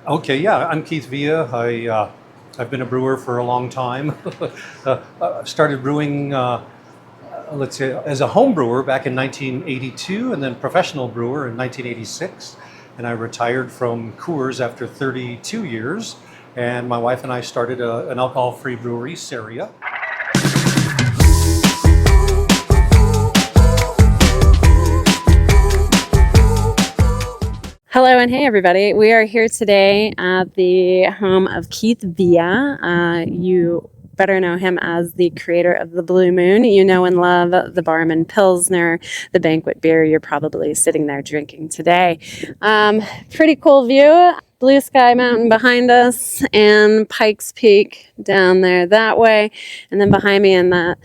Okay, yeah, I'm Keith Villa. I've been a brewer for a long time. Started brewing, let's say, as a home brewer back in 1982, and then professional brewer in 1986. And I retired from Coors after 32 years. And my wife and I started an alcohol-free brewery, Ceria. Hello and hey everybody. We are here today at the home of Keith Villa. You better know him as the creator of the Blue Moon. You know and love the Barman Pilsner, the banquet beer you're probably sitting there drinking today. Pretty cool view. Blue Sky Mountain behind us and Pikes Peak down there that way. And then behind me in that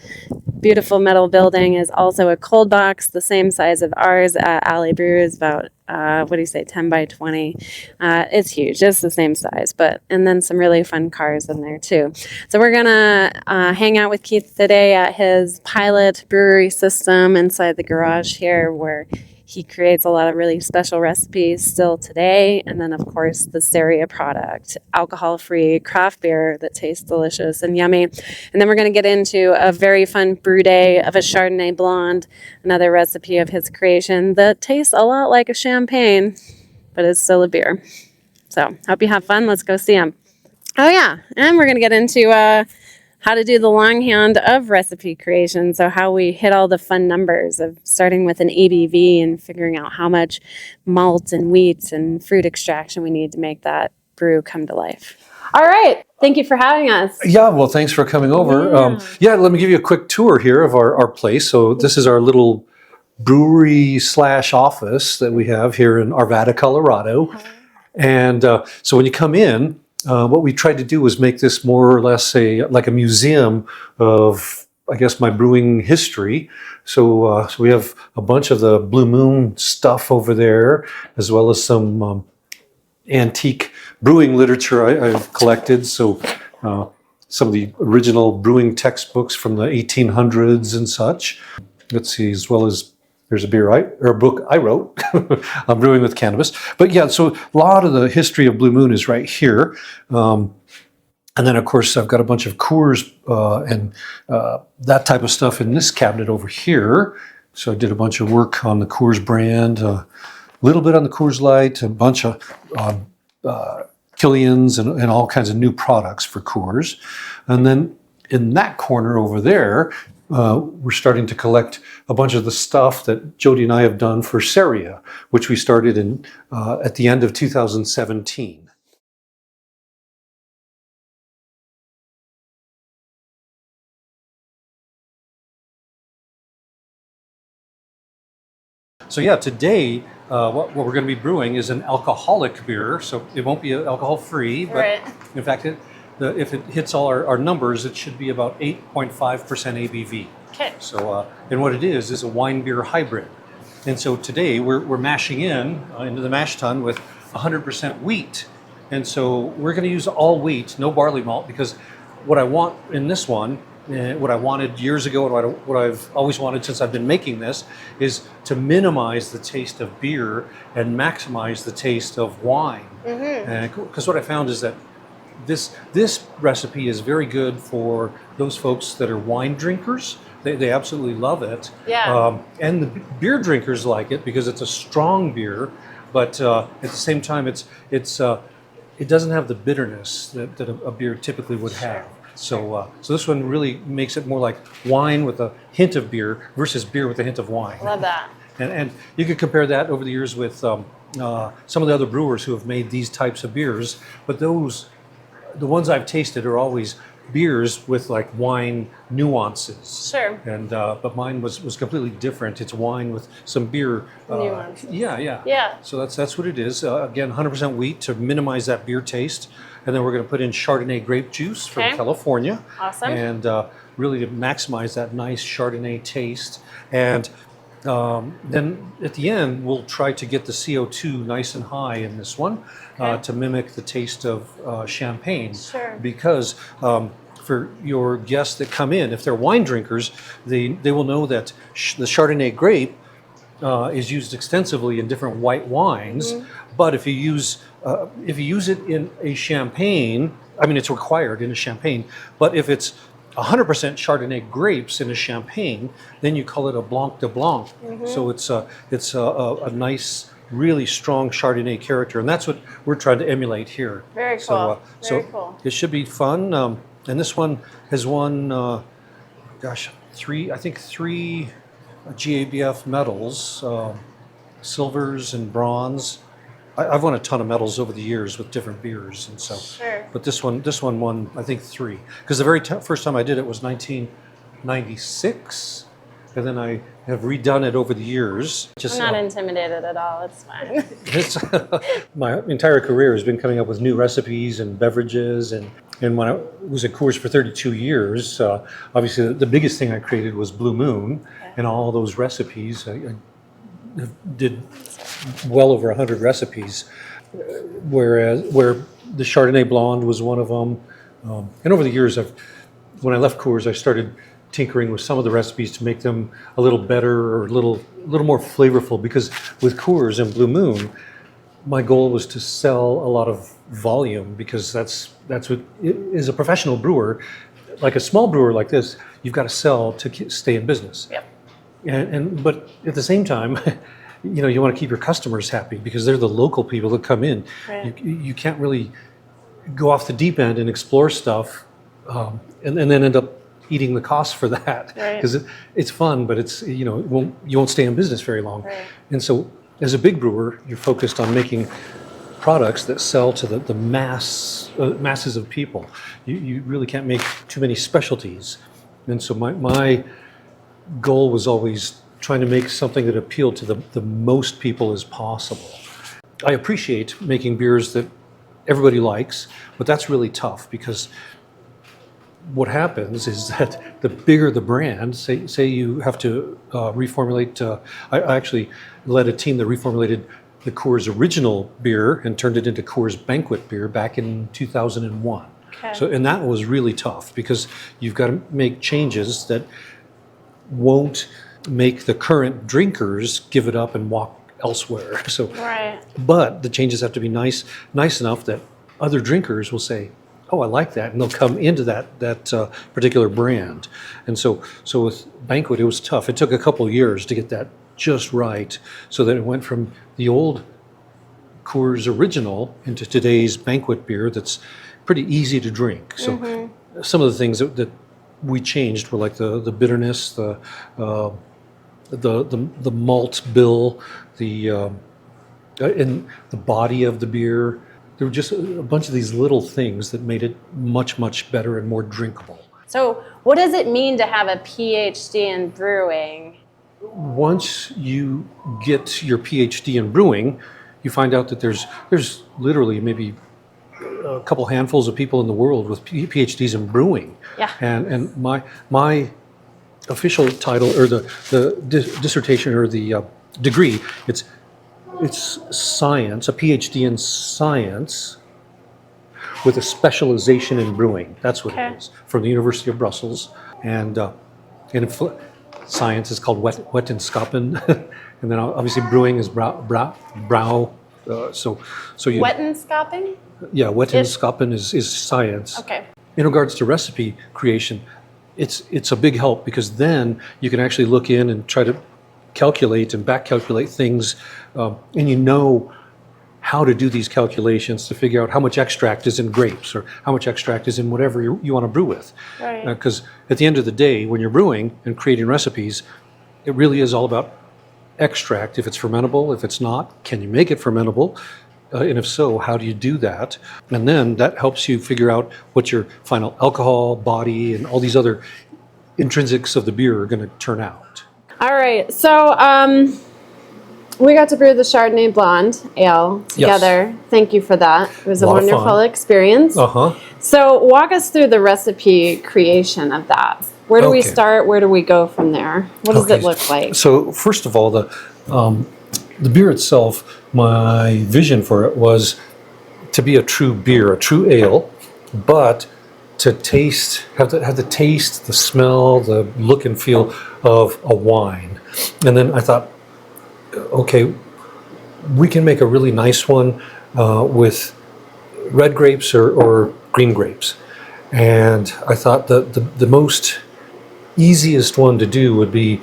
beautiful metal building is also a cold box, the same size of ours at Alley Brew, is about 10 by 20. It's huge, just the same size, and then some really fun cars in there too. So we're gonna hang out with Keith today at his pilot brewery system inside the garage here, where he creates a lot of really special recipes still today. And then, of course, the Ceria product, alcohol-free craft beer that tastes delicious and yummy. And then we're going to get into a very fun brew day of a Chardonnay Blonde, another recipe of his creation that tastes a lot like a champagne, but is still a beer. So hope you have fun. Let's go see him. Oh, yeah. And we're going to get into how to do the longhand of recipe creation. So how we hit all the fun numbers of starting with an ABV and figuring out how much malt and wheat and fruit extraction we need to make that brew come to life. All right. Thank you for having us. Yeah, well, thanks for coming over. Let me give you a quick tour here of our place. So this is our little brewery / office that we have here in Arvada, Colorado. And so when you come in, what we tried to do was make this more or less like a museum of, I guess, my brewing history. So we have a bunch of the Blue Moon stuff over there, as well as some antique brewing literature I've collected. So some of the original brewing textbooks from the 1800s and such. Let's see, as well as there's a book I wrote on brewing with cannabis. But yeah, so a lot of the history of Blue Moon is right here. And then, of course, I've got a bunch of Coors and that type of stuff in this cabinet over here. So I did a bunch of work on the Coors brand, a little bit on the Coors Light, a bunch of Killians and all kinds of new products for Coors. And then in that corner over there, we're starting to collect a bunch of the stuff that Jody and I have done for Ceria, which we started in at the end of 2017. So yeah, today what we're going to be brewing is an alcoholic beer. So it won't be alcohol-free, but Right. in fact, if it hits all our numbers, it should be about 8.5% ABV. Okay. So, and what it is a wine beer hybrid. And so today we're mashing into the mash tun with 100% wheat. And so we're going to use all wheat, no barley malt, because what I want in this one, what I wanted years ago, and what I've always wanted since I've been making this, is to minimize the taste of beer and maximize the taste of wine. Because what I found is that this recipe is very good for those folks that are wine drinkers. They absolutely love it. Yeah. And the beer drinkers like it because it's a strong beer, but at the same time, it doesn't have the bitterness that a beer typically would have. So this one really makes it more like wine with a hint of beer versus beer with a hint of wine. Love that. And you could compare that over the years with some of the other brewers who have made these types of beers, but the ones I've tasted are always beers with like wine nuances. Sure. And but mine was completely different. It's wine with some beer Nuances. Yeah. Yeah. So that's what it is. Again, 100% wheat to minimize that beer taste. And then we're going to put in Chardonnay grape juice from California. Awesome. And really to maximize that nice Chardonnay taste. And then at the end, we'll try to get the CO2 nice and high in this one to mimic the taste of champagne. Sure. Because for your guests that come in, if they're wine drinkers, they will know that the Chardonnay grape is used extensively in different white wines. But if you use it in a champagne, I mean, it's required in a champagne. But if it's 100% Chardonnay grapes in a champagne, then you call it a Blanc de Blanc. So it's a nice, really strong Chardonnay character, and that's what we're trying to emulate here. Very cool. So, Very cool. It should be fun. And this one has won, three GABF medals, silvers and bronze. I've won a ton of medals over the years with different beers, and so. Sure. But this one won, I think, 3. Because the very first time I did it was 1996, and then I have redone it over the years. I'm not intimidated at all. It's fine. My entire career has been coming up with new recipes and beverages, and when I was at Coors for 32 years, obviously the biggest thing I created was Blue Moon, and all those recipes. I did well over 100 recipes, where the Chardonnay Blonde was one of them. And over the years, when I left Coors, I started tinkering with some of the recipes to make them a little better or a little more flavorful. Because with Coors and Blue Moon, my goal was to sell a lot of volume, because that's what, as a professional brewer, like a small brewer like this, you've got to sell to stay in business. Yep. But at the same time, you want to keep your customers happy, because they're the local people that come in. Right. You can't really go off the deep end and explore stuff, and then end up eating the cost for that, because it's fun, but it's you won't stay in business very long. Right. And so, as a big brewer, you're focused on making products that sell to the masses of people. You really can't make too many specialties, and so my goal was always trying to make something that appealed to the most people as possible. I appreciate making beers that everybody likes, but that's really tough, because what happens is that the bigger the brand, say you have to reformulate. I actually led a team that reformulated the Coors original beer and turned it into Coors Banquet beer back in 2001. Okay. And that was really tough, because you've got to make changes that won't make the current drinkers give it up and walk elsewhere. But the changes have to be nice enough that other drinkers will say, "Oh, I like that," and they'll come into that particular brand. And so with Banquet, it was tough. It took a couple of years to get that just right, so that it went from the old Coors Original into today's Banquet beer that's pretty easy to drink. So some of the things that we changed were like the bitterness, the malt bill, and the body of the beer. There were just a bunch of these little things that made it much, much better and more drinkable. So what does it mean to have a PhD in brewing? Once you get your PhD in brewing, you find out that there's literally maybe a couple handfuls of people in the world with PhDs in brewing. Yeah. And my official title, or the dissertation, or the degree, it's science, a PhD in science with a specialization in brewing. That's what it is, from the University of Brussels. And science is called wetenschappen, and then obviously brewing is brow. So you Wetenschappen? Yeah, wetenschappen is science. Okay. In regards to recipe creation, it's a big help, because then you can actually look in and try to calculate and back calculate things, and you know how to do these calculations to figure out how much extract is in grapes, or how much extract is in whatever you want to brew with. Right. Because at the end of the day, when you're brewing and creating recipes, it really is all about extract. If it's fermentable, if it's not, can you make it fermentable? And if so, how do you do that? And then that helps you figure out what your final alcohol, body, and all these other intrinsics of the beer are going to turn out. All right. So we got to brew the Chardonnay Blonde Ale together. Yes. Thank you for that. It was a wonderful experience. So walk us through the recipe creation of that. Where do we start? Where do we go from there? What does it look like? So first of all, the beer itself, my vision for it was to be a true beer, a true ale, but to have the taste, the smell, the look and feel of a wine. And then I thought, okay, we can make a really nice one with red grapes or green grapes. And I thought the most easiest one to do would be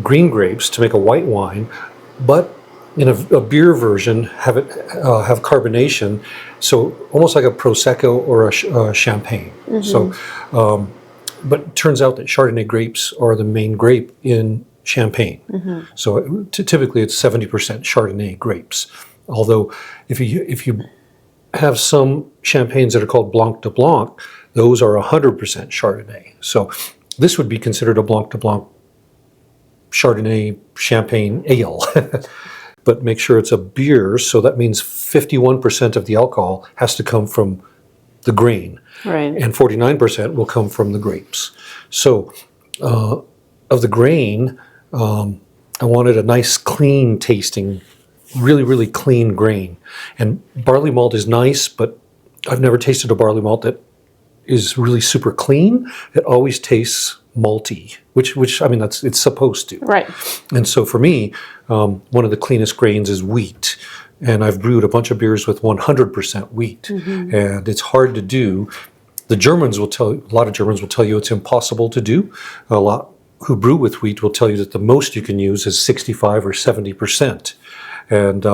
green grapes to make a white wine, but in a beer version, have it have carbonation, so almost like a prosecco or a champagne. So, but it turns out that Chardonnay grapes are the main grape in champagne. So typically it's 70% Chardonnay grapes. Although if you have some champagnes that are called Blanc de Blanc, those are 100% Chardonnay. So this would be considered a Blanc de Blanc Chardonnay champagne ale. But make sure it's a beer, so that means 51% of the alcohol has to come from the grain, Right. and 49% will come from the grapes. So of the grain, I wanted a nice clean tasting, really, really clean grain. And barley malt is nice, but I've never tasted a barley malt that is really super clean. It always tastes malty, which I mean, it's supposed to. Right. And so for me, one of the cleanest grains is wheat. And I've brewed a bunch of beers with 100% wheat. And it's hard to do. A lot of Germans will tell you it's impossible to do. A lot who brew with wheat will tell you that the most you can use is 65 or 70%. And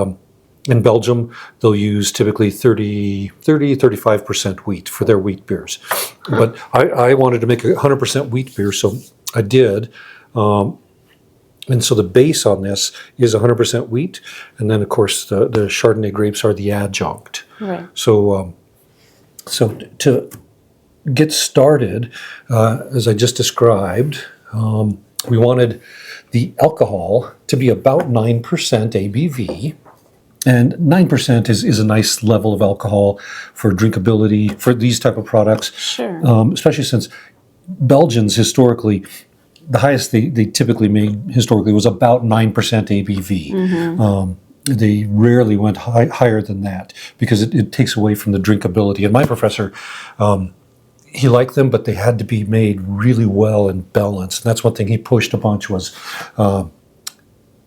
in Belgium, they'll use typically 35% wheat for their wheat beers. But I wanted to make a 100% wheat beer, so I did. And so the base on this is 100% wheat. And then, of course, the Chardonnay grapes are the adjunct. Right. So to get started, as I just described, we wanted the alcohol to be about 9% ABV. And 9% is a nice level of alcohol for drinkability for these type of products. Sure. Especially since Belgians historically, the highest they typically made historically was about 9% ABV. They rarely went higher than that because it takes away from the drinkability. And my professor, he liked them, but they had to be made really well and balanced. And that's one thing he pushed a bunch was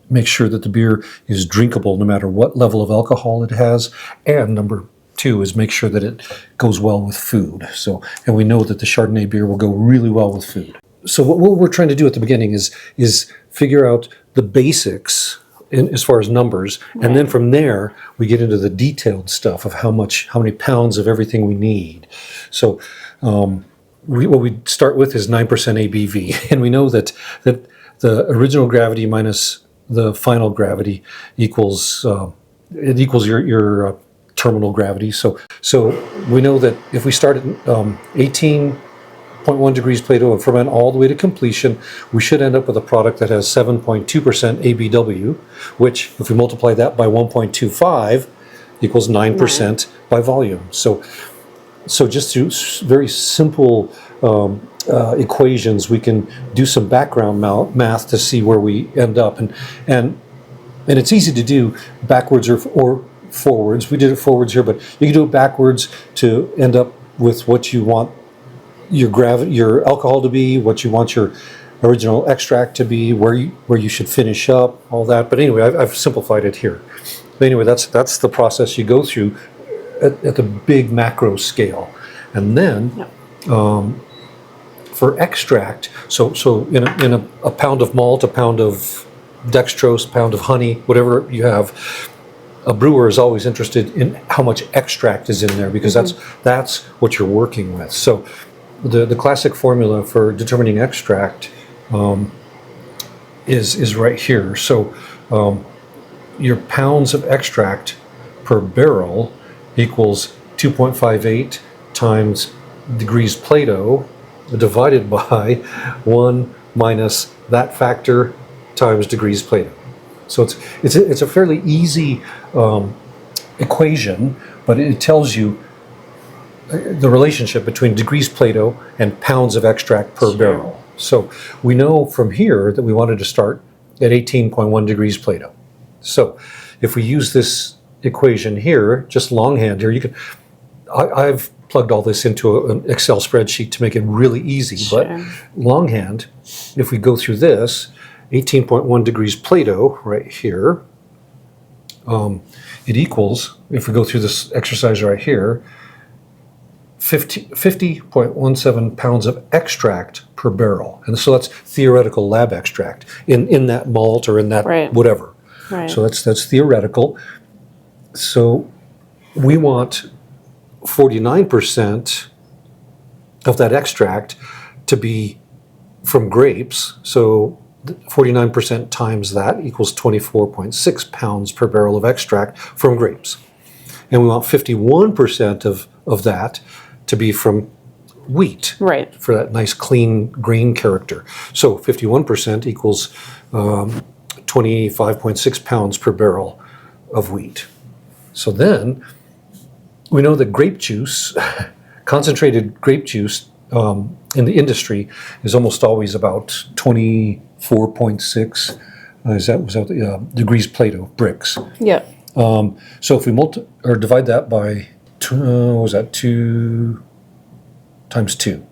make sure that the beer is drinkable no matter what level of alcohol it has. And number two is make sure that it goes well with food. So, and we know that the Chardonnay beer will go really well with food. So what we're trying to do at the beginning is figure out the basics as far as numbers, and then from there we get into the detailed stuff of how many pounds of everything we need. So what we start with is 9% ABV, and we know that the original gravity minus the final gravity equals your terminal gravity. So we know that if we start at 18.1 degrees Plato and ferment all the way to completion, we should end up with a product that has 7.2% ABW, which if we multiply that by 1.25 equals 9% by volume. So just through very simple equations, we can do some background math to see where we end up, and it's easy to do backwards or forwards. We did it forwards here, but you can do it backwards to end up with what you want your alcohol to be, what you want your original extract to be, where you should finish up, all that. But anyway, I've simplified it here. But anyway, that's the process you go through at the big macro scale, and then. For extract, so in a pound of malt, a pound of dextrose, a pound of honey, whatever you have, a brewer is always interested in how much extract is in there because that's what you're working with. So the classic formula for determining extract is right here. So your pounds of extract per barrel equals 2.58 times degrees Plato divided by 1 minus that factor times degrees Plato. So it's a fairly easy equation, but it tells you the relationship between degrees Plato and pounds of extract per barrel. So we know from here that we wanted to start at 18.1 degrees Plato. So if we use this equation here, just longhand here, I've plugged all this into an Excel spreadsheet to make it really easy, but longhand, if we go through this, 18.1 degrees Plato right here, it equals, if we go through this exercise right here, 50.17 pounds of extract per barrel. And so that's theoretical lab extract in that malt or in that whatever. Right. So that's theoretical. So we want 49% of that extract to be from grapes. So 49% times that equals 24.6 pounds per barrel of extract from grapes. And we want 51% of that to be from wheat, Right. for that nice clean grain character. So 51% equals 25.6 pounds per barrel of wheat. So then we know that grape juice, concentrated grape juice in the industry is almost always about 24.6 degrees Plato bricks. Yeah. So if we divide that by two times 2,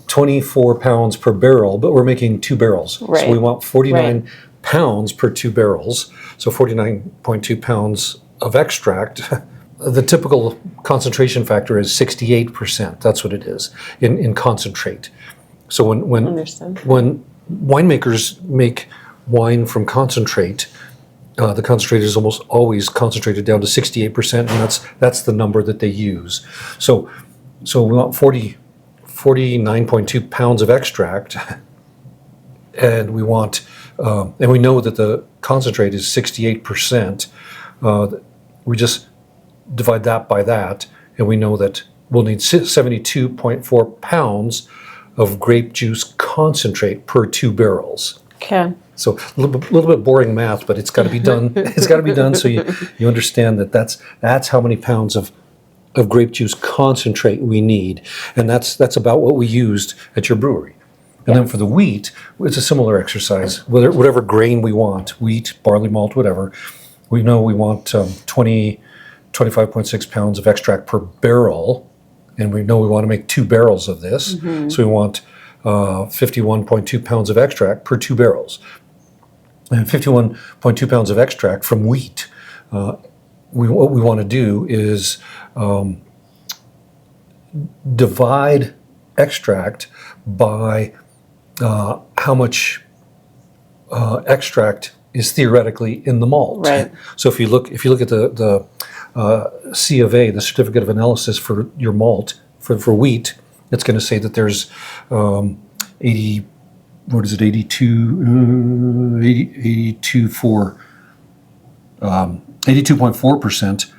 24 pounds per barrel, but we're making 2 barrels. Right. So we want 49 pounds per 2 barrels. So 49.2 pounds of extract. The typical concentration factor is 68%. That's what it is in concentrate. So when winemakers make wine from concentrate, the concentrate is almost always concentrated down to 68%, and that's the number that they use. So we want 49.2 pounds of extract, and we want and we know that the concentrate is 68%. We just divide that by that, and we know that we'll need 72.4 pounds of grape juice concentrate per 2 barrels. Okay. So a little bit boring math, but it's got to be done. It's got to be done so you understand that that's how many pounds of grape juice concentrate we need, and that's about what we used at your brewery. And then for the wheat, it's a similar exercise. Whatever grain we want, wheat, barley malt, whatever, we know we want 25.6 pounds of extract per barrel, and we know we want to make 2 barrels of this. Mm-hmm. So we want 51.2 pounds of extract per 2 barrels. And 51.2 pounds of extract from wheat. What we want to do is divide extract by how much extract is theoretically in the malt. Right. So if you look at the C of A, the certificate of analysis for your malt for wheat, it's going to say that there's 82.4%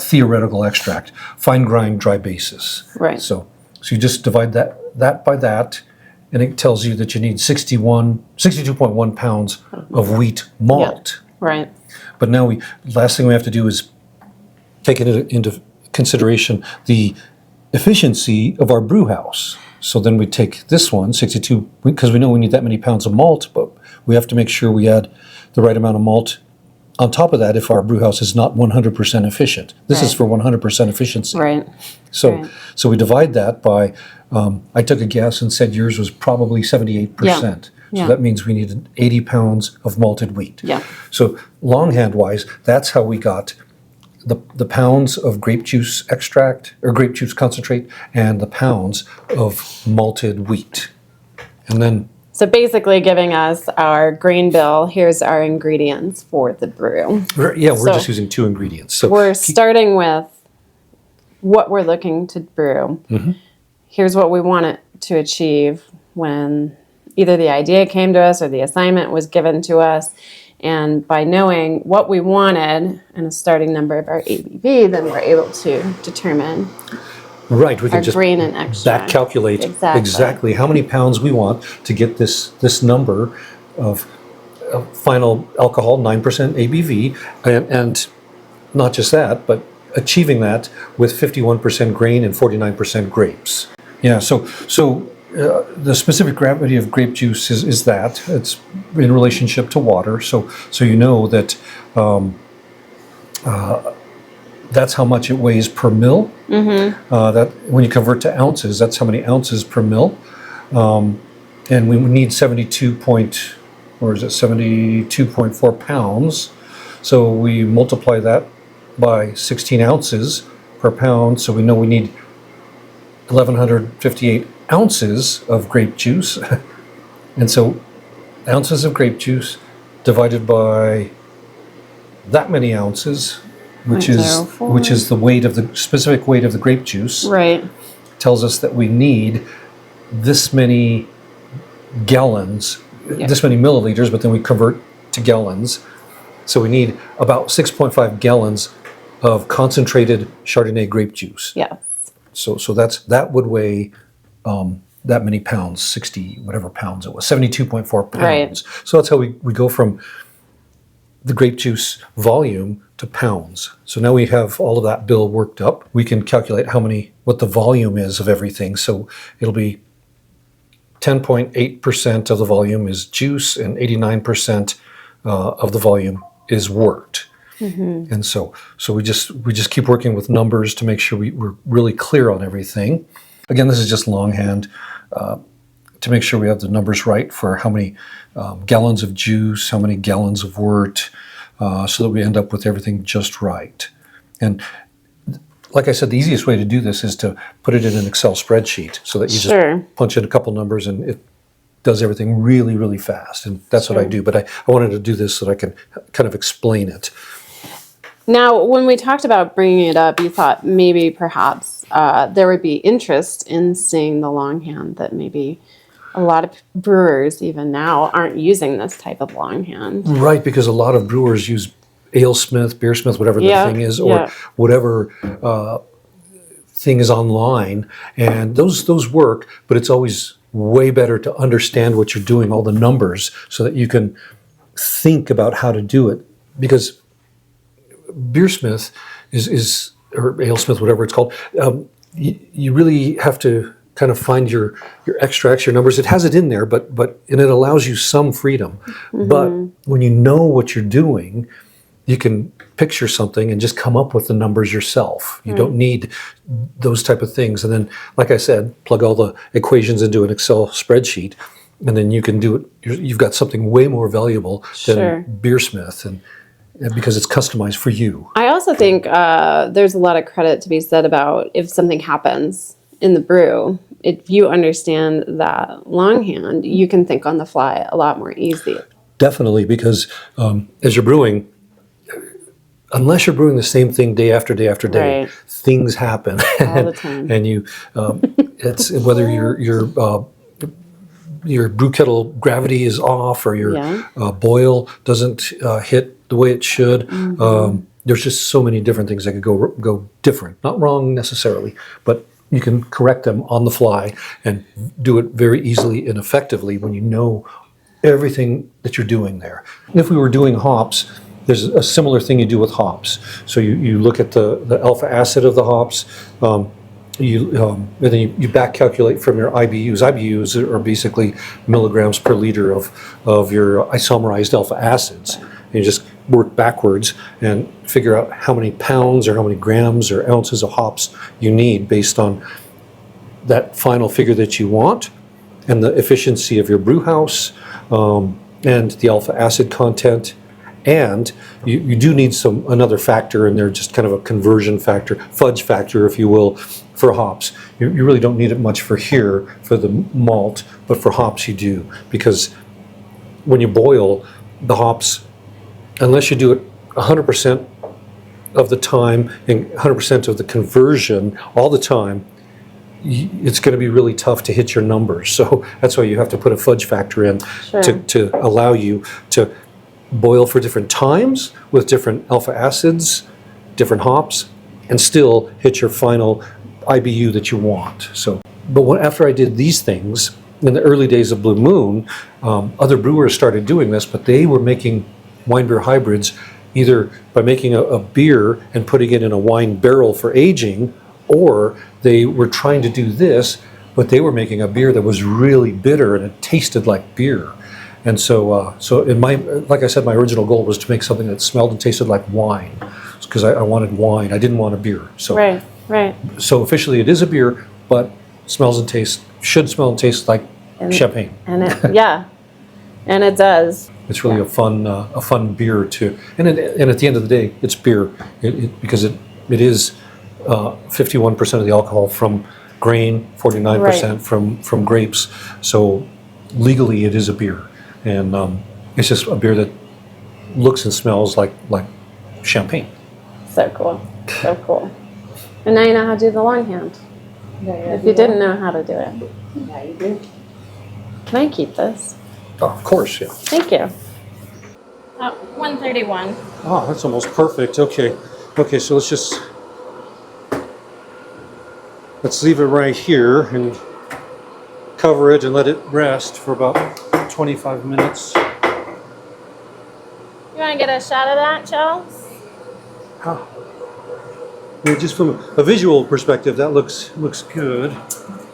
theoretical extract, fine grind dry basis. Right. So you just divide that by that, and it tells you that you need 62.1 pounds of wheat malt. Yeah. Right. But now last thing we have to do is take into consideration the efficiency of our brew house. So then we take this one, 62, because we know we need that many pounds of malt, but we have to make sure we add the right amount of malt on top of that if our brew house is not 100% efficient. This is for 100% efficiency. Right. So we divide that by, I took a guess and said yours was probably 78%. So that means we needed 80 pounds of malted wheat. Yeah. So longhand-wise, that's how we got the pounds of grape juice extract or grape juice concentrate and the pounds of malted wheat. And then So basically giving us our grain bill, here's our ingredients for the brew. we're just using 2 ingredients. So We're starting with what we're looking to brew. Mm-hmm. Here's what we want it to achieve when either the idea came to us or the assignment was given to us. And by knowing what we wanted and a starting number of our ABV, then we're able to determine right, we can our just grain and extract. back calculate exactly how many pounds we want to get this number of final alcohol, 9% ABV, and not just that, but achieving that with 51% grain and 49% grapes. Yeah, so the specific gravity of grape juice is that it's in relationship to water. So you know that that's how much it weighs per mill. Mm-hmm. That when you convert to ounces, that's how many ounces per mill. And we need 72.4 or is it 72.4 pounds? So we multiply that by 16 ounces per pound, so we know we need 1,158 ounces of grape juice. And so ounces of grape juice divided by that many ounces, which is the weight of the specific weight of the grape juice, Right. tells us that we need this many gallons, this many milliliters, but then we convert to gallons. So we need about 6.5 gallons of concentrated Chardonnay grape juice. Yes. So that would weigh that many pounds, 60 whatever pounds it was, 72.4 pounds. Right. So that's how we go from the grape juice volume to pounds. So now we have all of that bill worked up. We can calculate what the volume is of everything. So it'll be 10.8% of the volume is juice and 89% of the volume is wort. Mm-hmm. And so we just keep working with numbers to make sure we're really clear on everything. Again, this is just longhand to make sure we have the numbers right for how many gallons of juice, how many gallons of wort, so that we end up with everything just right. And like I said, the easiest way to do this is to put it in an Excel spreadsheet so that you just punch in a couple numbers and it does everything really, really fast. And that's what I do. But I wanted to do this so that I can kind of explain it. Now, when we talked about bringing it up, you thought maybe perhaps there would be interest in seeing the longhand, that maybe a lot of brewers even now aren't using this type of longhand. Right, because a lot of brewers use AleSmith, Beersmith, whatever the thing is, or whatever thing is online. And those work, but it's always way better to understand what you're doing, all the numbers, so that you can think about how to do it. Because Beersmith is or AleSmith, whatever it's called, you really have to kind of find your extracts, your numbers. It has it in there, and it allows you some freedom. Mm-hmm. But when you know what you're doing, you can picture something and just come up with the numbers yourself. You don't need those type of things. And then, like I said, plug all the equations into an Excel spreadsheet, and then you can do it. You've got something way more valuable than Beersmith, and because it's customized for you. I also think there's a lot of credit to be said about if something happens in the brew. If you understand that longhand, you can think on the fly a lot more easy. Definitely, because as you're brewing, unless you're brewing the same thing day after day after day, things happen all the time. And you, it's whether your brew kettle gravity is off or your boil doesn't hit the way it should. Mm-hmm. There's just so many different things that could go different. Not wrong necessarily, but you can correct them on the fly and do it very easily and effectively when you know everything that you're doing there. And if we were doing hops, there's a similar thing you do with hops. So you look at the alpha acid of the hops, and then you back calculate from your IBUs. IBUs are basically milligrams per liter of your isomerized alpha acids. And you just work backwards and figure out how many pounds or how many grams or ounces of hops you need based on that final figure that you want and the efficiency of your brew house and the alpha acid content. And you do need another factor in there, just kind of a conversion factor, fudge factor, if you will, for hops. You really don't need it much for here, for the malt, but for hops you do. Because when you boil the hops, unless you do it 100% of the time and 100% of the conversion all the time, it's going to be really tough to hit your numbers. So that's why you have to put a fudge factor in to allow you to boil for different times with different alpha acids, different hops, and still hit your final IBU that you want. But after I did these things, in the early days of Blue Moon, other brewers started doing this, but they were making wine beer hybrids either by making a beer and putting it in a wine barrel for aging, or they were trying to do this, but they were making a beer that was really bitter and it tasted like beer. And so like I said, my original goal was to make something that smelled and tasted like wine, because I wanted wine. I didn't want a beer. So So officially it is a beer, but should smell and taste like champagne. And And it does. It's really a fun beer too. And at the end of the day, it's beer because it is 51% of the alcohol from grain, 49% from grapes. So legally, it is a beer, and it's just a beer that looks and smells like champagne. So cool. So cool. And now you know how to do the longhand. If you didn't know how to do it. Yeah, you do. Can I keep this? Oh, of course, yeah. Thank you. 131. Oh, that's almost perfect. Okay, so let's leave it right here and cover it and let it rest for about 25 minutes. You want to get a shot of that, Charles? Oh. Yeah, just from a visual perspective, that looks good.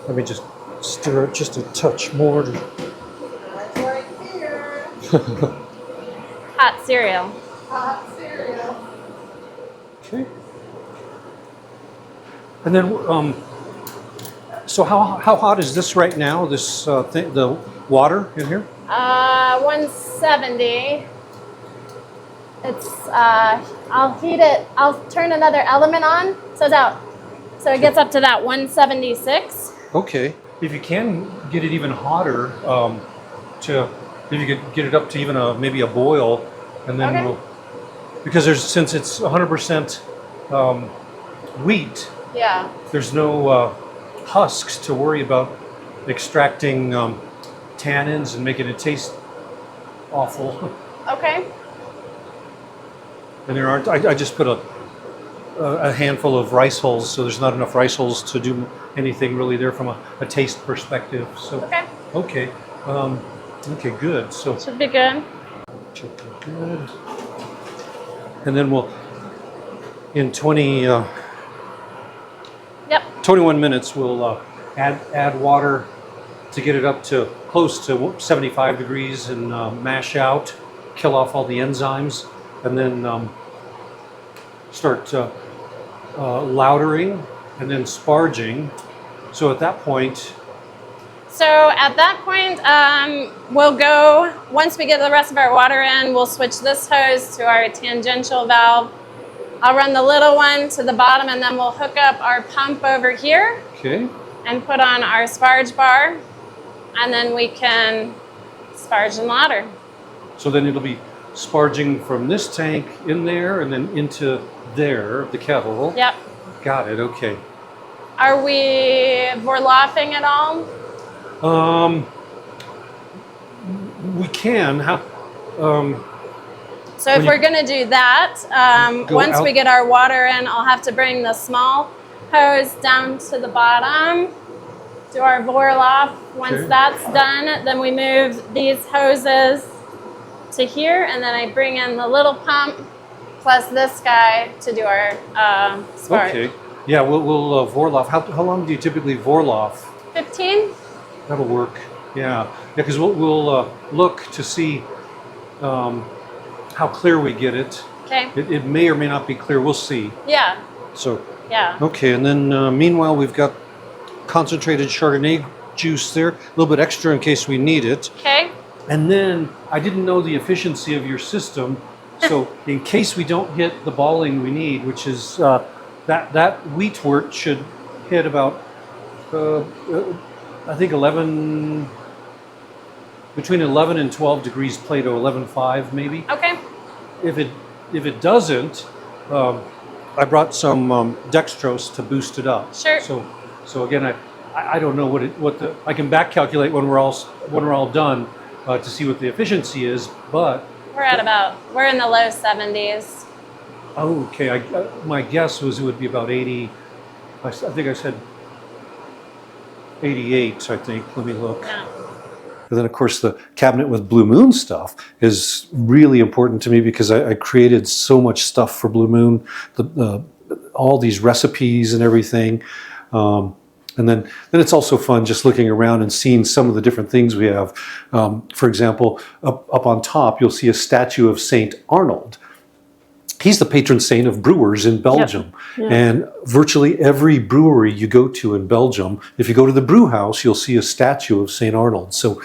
Let me just stir it just a touch more. Right here. Hot cereal. Hot cereal. Okay. And then, so how hot is this right now? This the water in here? 170. It's I'll heat it. I'll turn another element on, so it gets up to that 176. Okay. If you can get it even hotter, if you could get it up to even maybe a boil, and then because since it's 100% wheat, Yeah. there's no husks to worry about extracting tannins and making it taste awful. Okay. And there aren't. I just put a handful of rice hulls, so there's not enough rice hulls to do anything really there from a taste perspective. So okay, good. So Should be good. good. And then we'll in 21 minutes we'll add water to get it up to close to 75 degrees and mash out, kill off all the enzymes, and then start lautering and then sparging. So at that point, We'll go, once we get the rest of our water in, we'll switch this hose to our tangential valve. I'll run the little one to the bottom, and then we'll hook up our pump over here okay, and put on our sparge bar, and then we can sparge and lauter. so then it'll be sparging from this tank in there and then into there, the kettle. Yep. Got it, okay. Are we vorloffing at all? We can. So if we're going to do that, once we get our water in, I'll have to bring the small hose down to the bottom, do our vorloff. Once that's done, then we move these hoses to here, and then I bring in the little pump plus this guy to do our sparge. Okay. Yeah, we'll vorloff. How long do you typically vorloff? 15? That'll work. Yeah, because we'll look to see how clear we get it. Okay. It may or may not be clear. We'll see. Yeah. So. Yeah. Okay, and then meanwhile we've got concentrated Chardonnay juice there, a little bit extra in case we need it. Okay. And then I didn't know the efficiency of your system, so in case we don't hit the balling we need, which is that wheat wort should hit about I think between 11 and 12 degrees Plato, 11.5 maybe. Okay. If it doesn't, I brought some dextrose to boost it up. Sure. So again, I don't know I can back calculate when we're all done to see what the efficiency is, but We're in the low 70s. oh, okay. My guess was it would be about 80. I think I said 88. I think. Let me look. Yeah. And then, of course, the cabinet with Blue Moon stuff is really important to me because I created so much stuff for Blue Moon, all these recipes and everything. And then it's also fun just looking around and seeing some of the different things we have. For example, up on top, you'll see a statue of Saint Arnold. he's the patron saint of brewers in Belgium. And virtually every brewery you go to in Belgium, if you go to the brew house, you'll see a statue of St. Arnold. So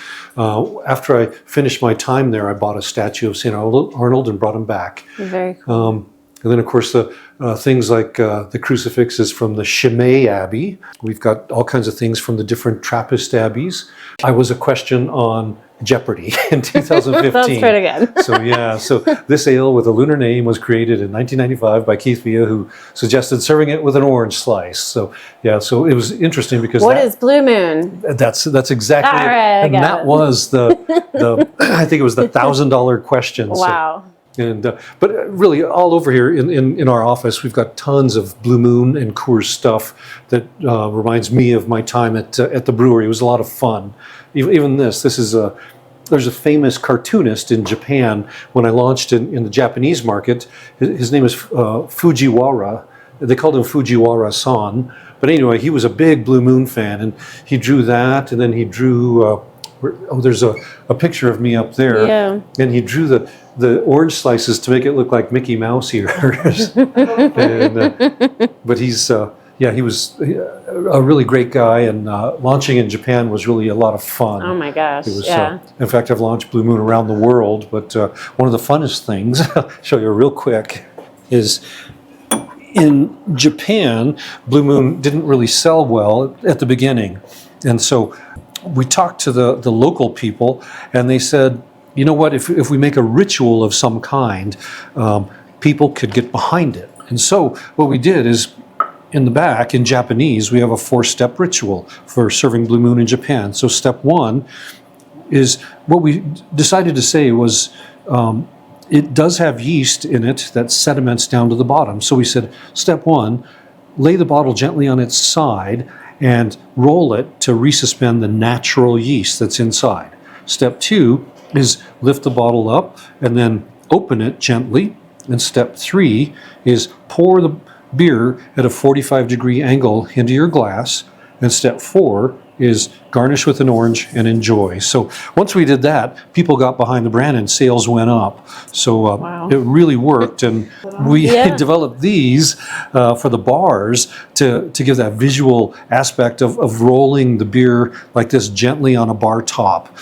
after I finished my time there, I bought a statue of St. Arnold and brought him back. Very cool. And then, of course, the things like the crucifix is from the Chimay Abbey. We've got all kinds of things from the different Trappist abbeys. I was a question on Jeopardy in 2015. That's pretty good. So this ale with a lunar name was created in 1995 by Keith Villa, who suggested serving it with an orange slice. So it was interesting because What is Blue Moon? That's exactly All it. right, And that was the I think it was the $1,000 question. Wow. And but really, all over here in our office, we've got tons of Blue Moon and Coors stuff that reminds me of my time at the brewery. It was a lot of fun. Even this is there's a famous cartoonist in Japan. When I launched in the Japanese market, his name is Fujiwara. They called him Fujiwara-san. But anyway, he was a big Blue Moon fan, and he drew that, and then he drew. There's a picture of me up there, and he drew the orange slices to make it look like Mickey Mouse ears. But he was a really great guy, and launching in Japan was really a lot of fun. Oh my gosh! It was, in fact, I've launched Blue Moon around the world, but one of the funnest things, I'll show you real quick, is in Japan, Blue Moon didn't really sell well at the beginning, and so we talked to the local people, and they said, you know what, if we make a ritual of some kind, people could get behind it. And so what we did is, in the back, in Japanese, we have a 4-step ritual for serving Blue Moon in Japan. So step 1 is, what we decided to say was, it does have yeast in it that sediments down to the bottom. So we said, step 1, lay the bottle gently on its side and roll it to resuspend the natural yeast that's inside. Step 2 is lift the bottle up and then open it gently. And step 3 is pour the beer at a 45-degree angle into your glass. And step 4 is garnish with an orange and enjoy. So once we did that, people got behind the brand and sales went up. So it really worked. And we developed these for the bars to give that visual aspect of rolling the beer like this gently on a bar top.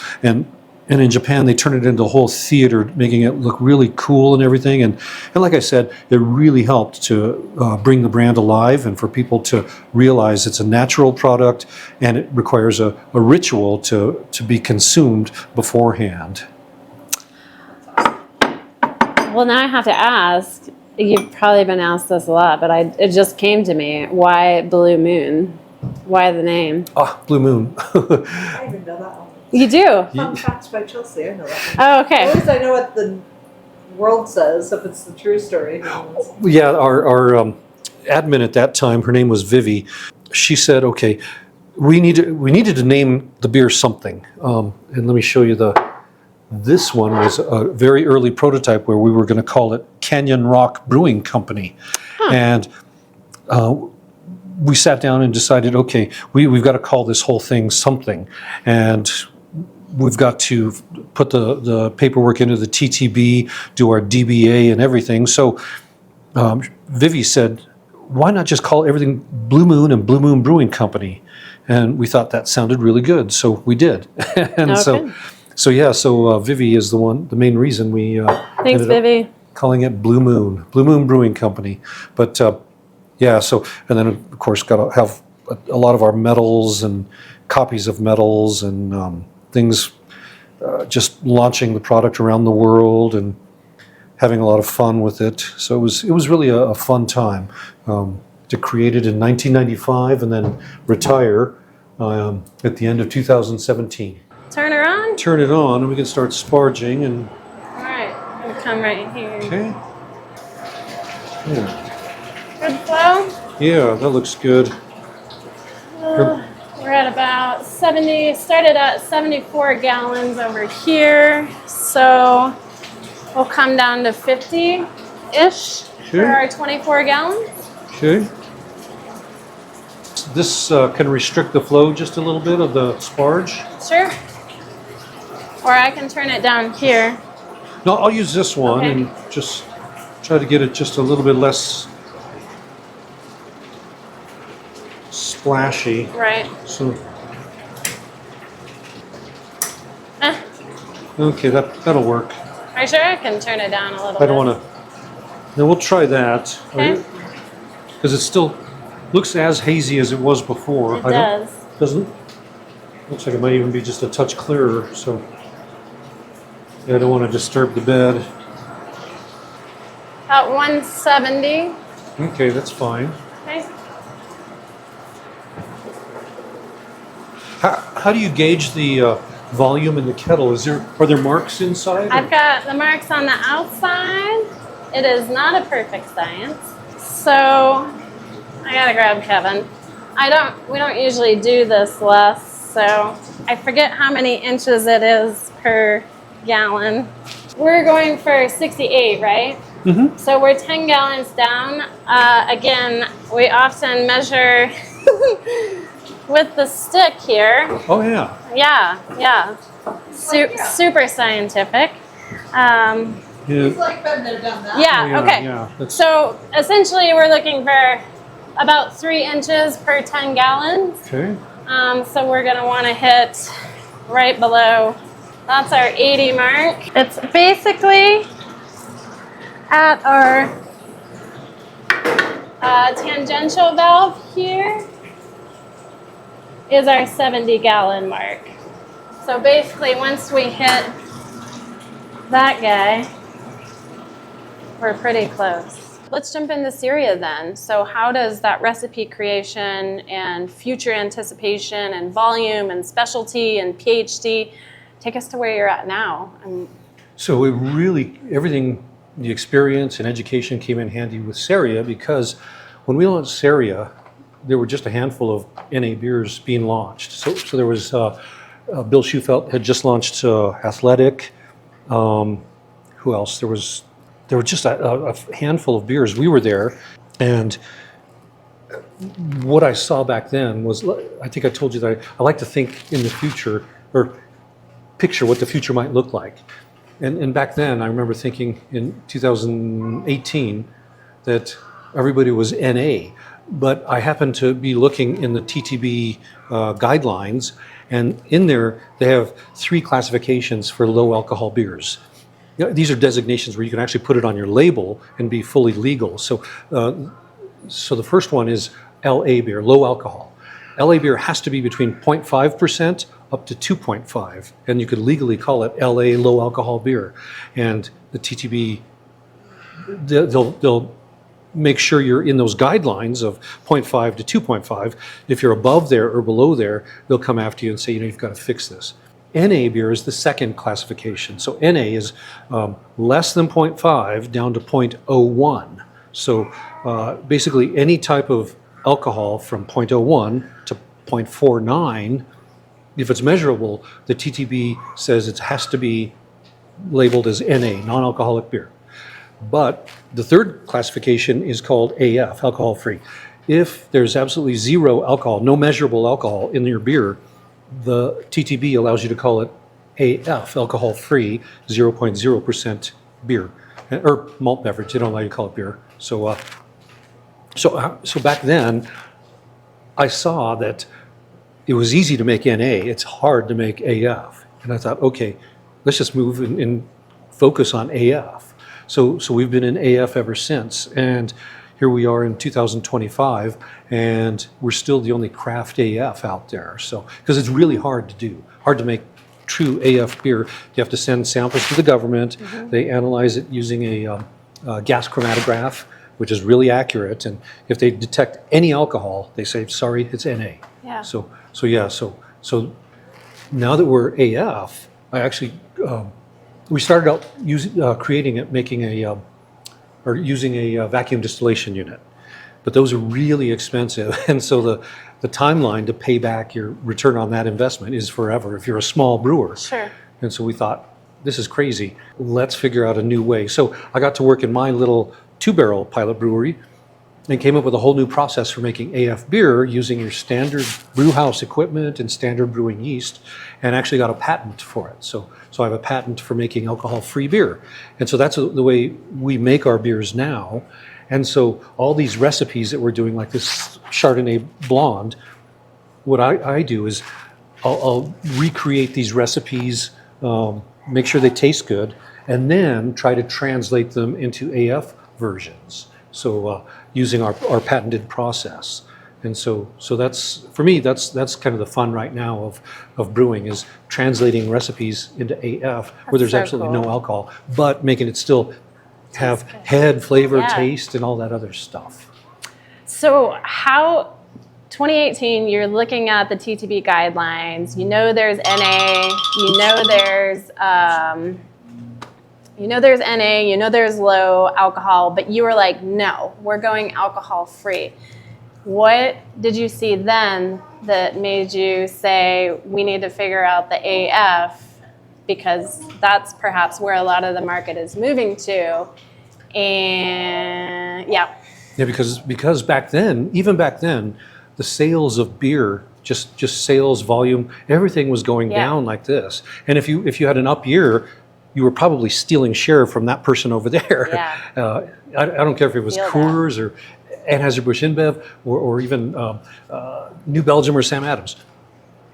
And in Japan, they turned it into a whole theater, making it look really cool and everything. And like I said, it really helped to bring the brand alive and for people to realize it's a natural product and it requires a ritual to be consumed beforehand. Well, now I have to ask, you've probably been asked this a lot, but it just came to me. Why Blue Moon? Why the name? Blue Moon. I even know that one. You do? Fun facts by Chelsea, I know that one. Oh, okay. At least I know what the world says, if it's the true story. Yeah, our admin at that time, her name was Vivi. She said, okay, we needed to name the beer something. And let me show you this one was a very early prototype where we were going to call it Canyon Rock Brewing Company. And we sat down and decided, okay, we've got to call this whole thing something. And we've got to put the paperwork into the TTB, do our DBA and everything. So Vivi said, why not just call everything Blue Moon and Blue Moon Brewing Company? And we thought that sounded really good, so we did. And so Vivi is the main reason we Thanks, Vivi. Calling it Blue Moon Brewing Company. But and then of course got to have a lot of our medals and copies of medals and things, just launching the product around the world and having a lot of fun with it. So it was really a fun time to create it in 1995 and then retire at the end of 2017. Turn her on. Turn it on and we can start sparging. And All right, I'm gonna come right here. okay. Yeah. Good flow. Yeah, that looks good. We're at about 70, started at 74 gallons over here. So we'll come down to 50-ish for our 24 gallons. Okay. This can restrict the flow just a little bit of the sparge. Sure. Or I can turn it down here. No, I'll use this one Okay. and just Try to get it just a little bit less splashy. Right. So, Eh, okay, that'll work. are you sure I can turn it down a little bit? I don't want to. No, we'll try that. Okay. Because it still looks as hazy as it was before. It does. Doesn't? Looks like it might even be just a touch clearer. So, yeah, I don't want to disturb the bed. About 170. Okay, that's fine. Okay. How do you gauge the volume in the kettle? Are there marks inside? I've got the marks on the outside. It is not a perfect science. So I gotta grab Kevin. We don't usually do this less, so I forget how many inches it is per gallon. We're going for 68, right? Mm-hmm. So we're 10 gallons down. Again, we often measure with the stick here. Oh yeah. Yeah. Super scientific. Yeah. It's like been there, done that. Yeah, okay. Yeah. So essentially we're looking for about 3 inches per 10 gallons. Okay. So we're gonna wanna hit right below, that's our 80 mark. It's basically at our tangential valve here is our 70 gallon mark. So basically once we hit that guy, we're pretty close. Let's jump into Ceria then. So how does that recipe creation and future anticipation and volume and specialty and PhD take us to where you're at now? So it really, everything, the experience and education came in handy with Ceria, because when we launched Ceria, there were just a handful of NA beers being launched. So there was, Bill Schufelt had just launched Athletic. Who else? There were just a handful of beers. We were there, and what I saw back then was, I think I told you that I like to think in the future, or picture what the future might look like. And back then, I remember thinking in 2018 that everybody was NA, but I happened to be looking in the TTB guidelines, and in there they have 3 classifications for low alcohol beers. These are designations where you can actually put it on your label and be fully legal. So the first one is LA beer, low alcohol. LA beer has to be between 0.5% up to 2.5, and you could legally call it LA low alcohol beer. And the TTB, they'll make sure you're in those guidelines of 0.5 to 2.5. If you're above there or below there, they'll come after you and say, you've got to fix this. NA beer is the second classification. So NA is less than 0.5 down to 0.01. So basically any type of alcohol from 0.01 to 0.49, if it's measurable, the TTB says it has to be labeled as NA, non-alcoholic beer. But the third classification is called AF, alcohol-free. If there's absolutely zero alcohol, no measurable alcohol in your beer, the TTB allows you to call it AF, alcohol-free, 0.0% beer, or malt beverage. They don't allow you to call it beer. So back then, I saw that it was easy to make NA. It's hard to make AF, and I thought, okay, let's just move and focus on AF. So we've been in AF ever since, and here we are in 2025, and we're still the only craft AF out there. So, because it's really hard to do, hard to make true AF beer. You have to send samples to the government. Mm-hmm. They analyze it using a gas chromatograph, which is really accurate. And if they detect any alcohol, they say, sorry, it's NA. Yeah. So now that we're AF, we started out using a vacuum distillation unit, but those are really expensive, and so the timeline to pay back your return on that investment is forever if you're a small brewer. Sure. And so we thought, this is crazy. Let's figure out a new way. So I got to work in my little 2-barrel pilot brewery, and came up with a whole new process for making AF beer using your standard brew house equipment and standard brewing yeast, and actually got a patent for it. So I have a patent for making alcohol-free beer. And so that's the way we make our beers now. And so all these recipes that we're doing, like this Chardonnay Blonde, what I do is I'll recreate these recipes, make sure they taste good, and then try to translate them into AF versions. So using our patented process. And so that's, for me, that's kind of the fun right now of brewing, is translating recipes into AF where there's so absolutely cool. no alcohol, but making it still have head, flavor, Yeah. taste, and all that other stuff. So how, 2018, you're looking at the TTB guidelines. You know there's NA. You know there's NA. You know there's low alcohol. But you were like, no, we're going alcohol free. What did you see then that made you say we need to figure out the AF, because that's perhaps where a lot of the market is moving to? And yeah. Yeah, because back then, even back then, the sales of beer, just sales volume, everything was going down like this. And if you had an up year, you were probably stealing share from that person over there. Yeah. I don't care if it was Feel that. Coors or Anheuser-Busch InBev or even New Belgium or Sam Adams.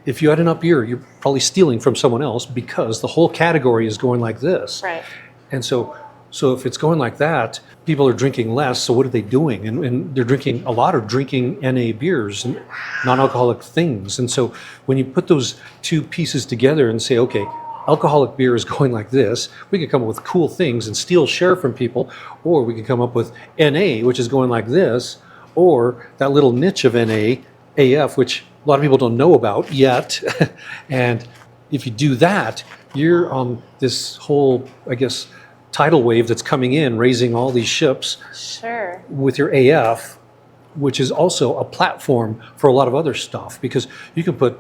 If you had an up year, you're probably stealing from someone else because the whole category is going like this. Right. And so if it's going like that, people are drinking less. So what are they doing? And they're drinking, a lot are drinking NA beers and non-alcoholic things. And so when you put those two pieces together and say, okay, alcoholic beer is going like this, we can come up with cool things and steal share from people, or we can come up with NA, which is going like this, or that little niche of NA, AF, which a lot of people don't know about yet. And if you do that, you're on this whole, I guess, tidal wave that's coming in, raising all these ships Sure. with your AF, which is also a platform for a lot of other stuff, because you can put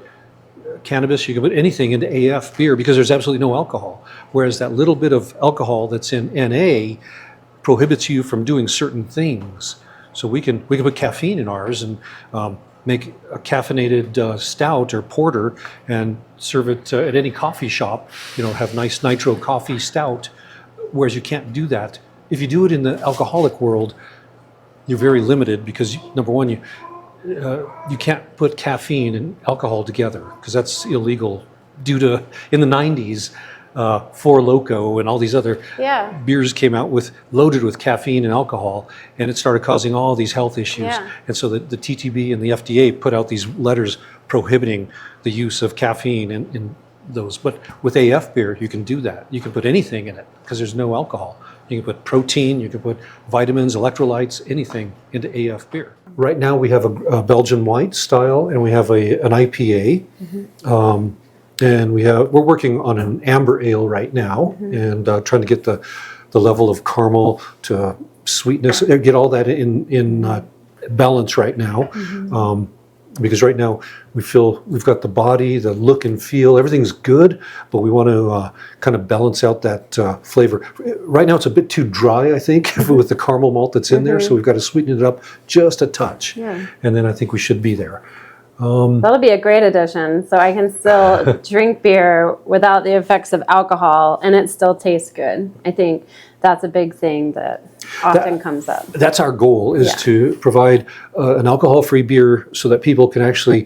cannabis, you can put anything into AF beer because there's absolutely no alcohol. Whereas that little bit of alcohol that's in NA prohibits you from doing certain things. So we can put caffeine in ours and make a caffeinated stout or porter and serve it at any coffee shop, have nice nitro coffee stout. Whereas you can't do that. If you do it in the alcoholic world, you're very limited because, number one, you can't put caffeine and alcohol together because that's illegal due to, in the 90s, Four Loko and all these other beers came out loaded with caffeine and alcohol, and it started causing all these health issues. Yeah. And so the TTB and the FDA put out these letters prohibiting the use of caffeine in those. But with AF beer, you can do that. You can put anything in it because there's no alcohol. You can put protein, you can put vitamins, electrolytes, anything into AF beer. Right now we have a Belgian white style, and we have an IPA. And we're working on an amber ale right now, and trying to get the level of caramel to sweetness, get all that in balance right now. Because right now we feel we've got the body, the look and feel, everything's good, but we want to kind of balance out that flavor. Right now it's a bit too dry, I think, with the caramel malt that's in there, so we've got to sweeten it up just a touch. Yeah. And then I think we should be there. That'll be a great addition. So I can still drink beer without the effects of alcohol, and it still tastes good. I think that's a big thing that often comes up. That's our goal, is to provide an alcohol-free beer so that people can actually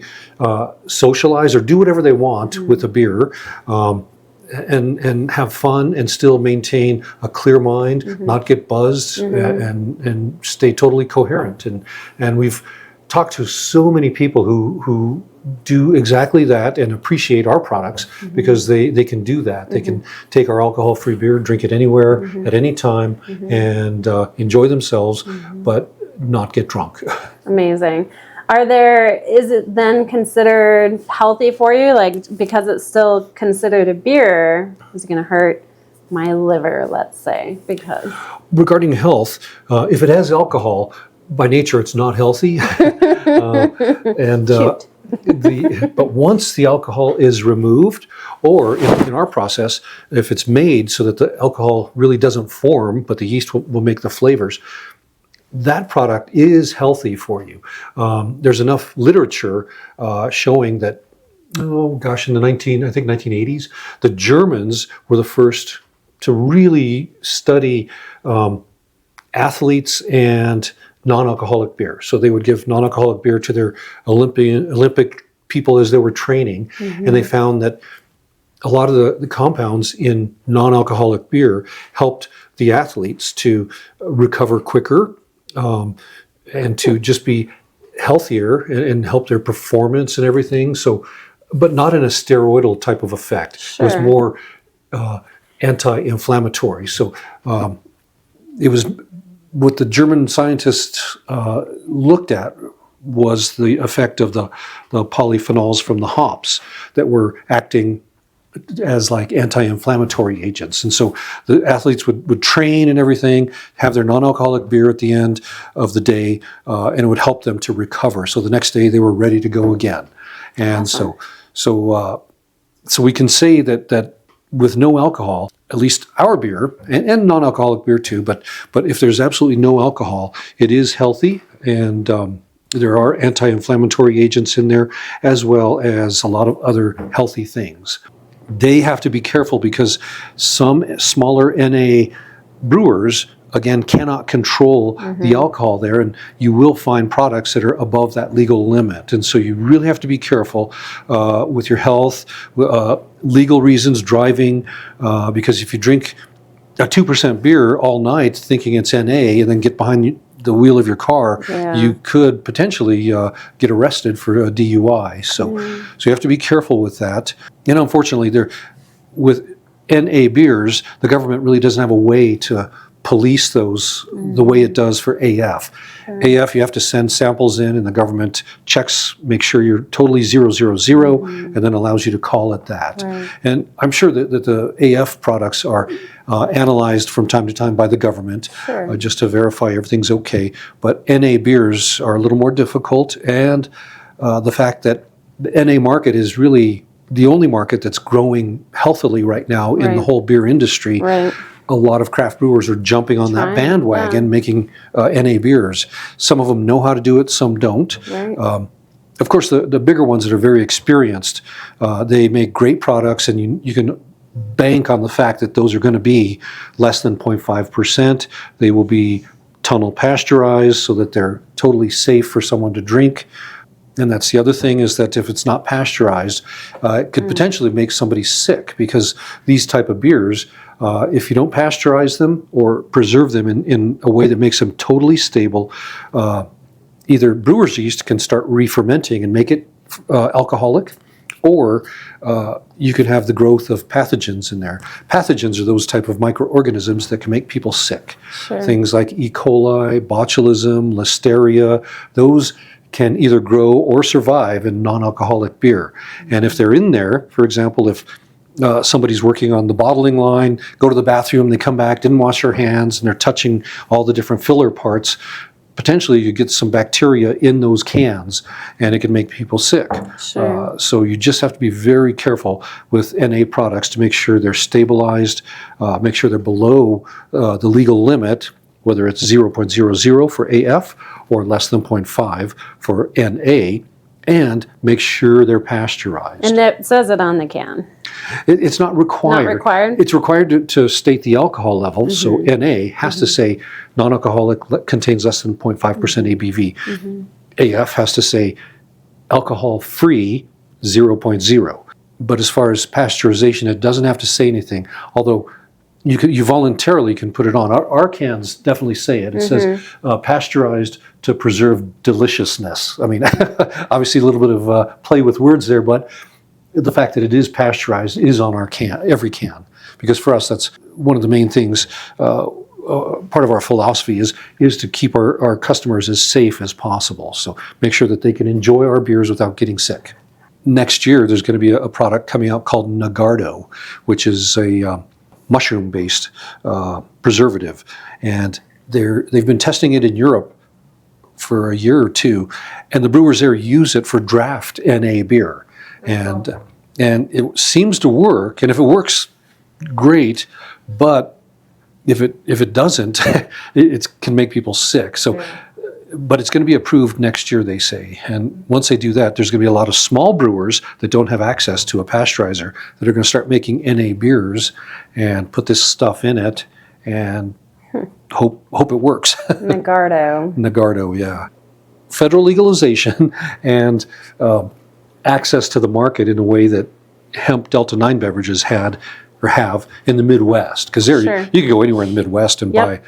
socialize or do whatever they want with a beer. And have fun and still maintain a clear mind, not get buzzed, and stay totally coherent. And we've talked to so many people who do exactly that and appreciate our products because they can do that. They can take our alcohol-free beer, drink it anywhere, at any time, and enjoy themselves, but not get drunk. Amazing. Is it then considered healthy for you? Like, because it's still considered a beer, is it going to hurt my liver, let's say? Because regarding health, if it has alcohol, by nature it's not healthy. But once the alcohol is removed, or in our process, if it's made so that the alcohol really doesn't form, but the yeast will make the flavors, that product is healthy for you. There's enough literature showing that, oh gosh, in the 1980s, the Germans were the first to really study athletes and non-alcoholic beer. So they would give non-alcoholic beer to their Olympic people as they were training, and they found that a lot of the compounds in non-alcoholic beer helped the athletes to recover quicker and to just be healthier and help their performance and everything. So, but not in a steroidal type of effect. Sure. It was more anti-inflammatory. So it was what the German scientists looked at was the effect of the polyphenols from the hops that were acting as like anti-inflammatory agents. And so the athletes would train and everything, have their non-alcoholic beer at the end of the day, and it would help them to recover. So the next day they were ready to go again. And so we can say that with no alcohol, at least our beer, and non-alcoholic beer too, but if there's absolutely no alcohol, it is healthy, and there are anti-inflammatory agents in there, as well as a lot of other healthy things. They have to be careful because some smaller NA brewers, again, cannot control the alcohol there, and you will find products that are above that legal limit. And so you really have to be careful with your health, legal reasons, driving, because if you drink a 2% beer all night thinking it's NA and then get behind the wheel of your car, you could potentially get arrested for a DUI. So you have to be careful with that. And unfortunately, with NA beers, the government really doesn't have a way to police those the way it does for AF. AF, you have to send samples in, and the government checks, make sure you're totally 000, and then allows you to call it that. And I'm sure that the AF products are analyzed from time to time by the government just to verify everything's okay. But NA beers are a little more difficult, and the fact that the NA market is really the only market that's growing healthily right now in the whole beer industry. A lot of craft brewers are jumping on that bandwagon, making NA beers. Some of them know how to do it, some don't. Of course, the bigger ones that are very experienced, they make great products, and you can bank on the fact that those are going to be less than 0.5%. They will be tunnel pasteurized so that they're totally safe for someone to drink. And that's the other thing, is that if it's not pasteurized, it could potentially make somebody sick, because these type of beers, if you don't pasteurize them or preserve them in a way that makes them totally stable, either brewer's yeast can start re-fermenting and make it alcoholic, or you could have the growth of pathogens in there. Pathogens are those type of microorganisms that can make people sick. Things like E. coli, botulism, listeria, those can either grow or survive in non-alcoholic beer. And if they're in there, for example, if somebody's working on the bottling line, go to the bathroom, they come back, didn't wash their hands, and they're touching all the different filler parts, potentially you get some bacteria in those cans, and it can make people sick. So you just have to be very careful with NA products to make sure they're stabilized, make sure they're below the legal limit, whether it's 0.00 for AF or less than 0.5 for NA, and make sure they're pasteurized. And it says it on the can. It's not required. Not required? It's required to state the alcohol level. So NA has to say non-alcoholic contains less than 0.5% ABV. AF has to say alcohol-free 0.0. But as far as pasteurization, it doesn't have to say anything, although you voluntarily can put it on. Our cans definitely say it. It says pasteurized to preserve deliciousness. I mean, obviously a little bit of play with words there, but the fact that it is pasteurized is on our can, every can, because for us that's one of the main things. Part of our philosophy is to keep our customers as safe as possible. So make sure that they can enjoy our beers without getting sick. Next year, there's going to be a product coming out called Nagardo, which is a mushroom-based preservative, and they've been testing it in Europe for a year or two, and the brewers there use it for draft NA beer, and it seems to work. And if it works, great. But if it doesn't, it can make people sick. So, but it's going to be approved next year, they say. And once they do that, there's going to be a lot of small brewers that don't have access to a pasteurizer that are going to start making NA beers and put this stuff in it and hope it works. Nagardo. Yeah. Federal legalization and access to the market in a way that hemp Delta 9 beverages had or have in the Midwest. Because there, you can go anywhere in the Midwest and buy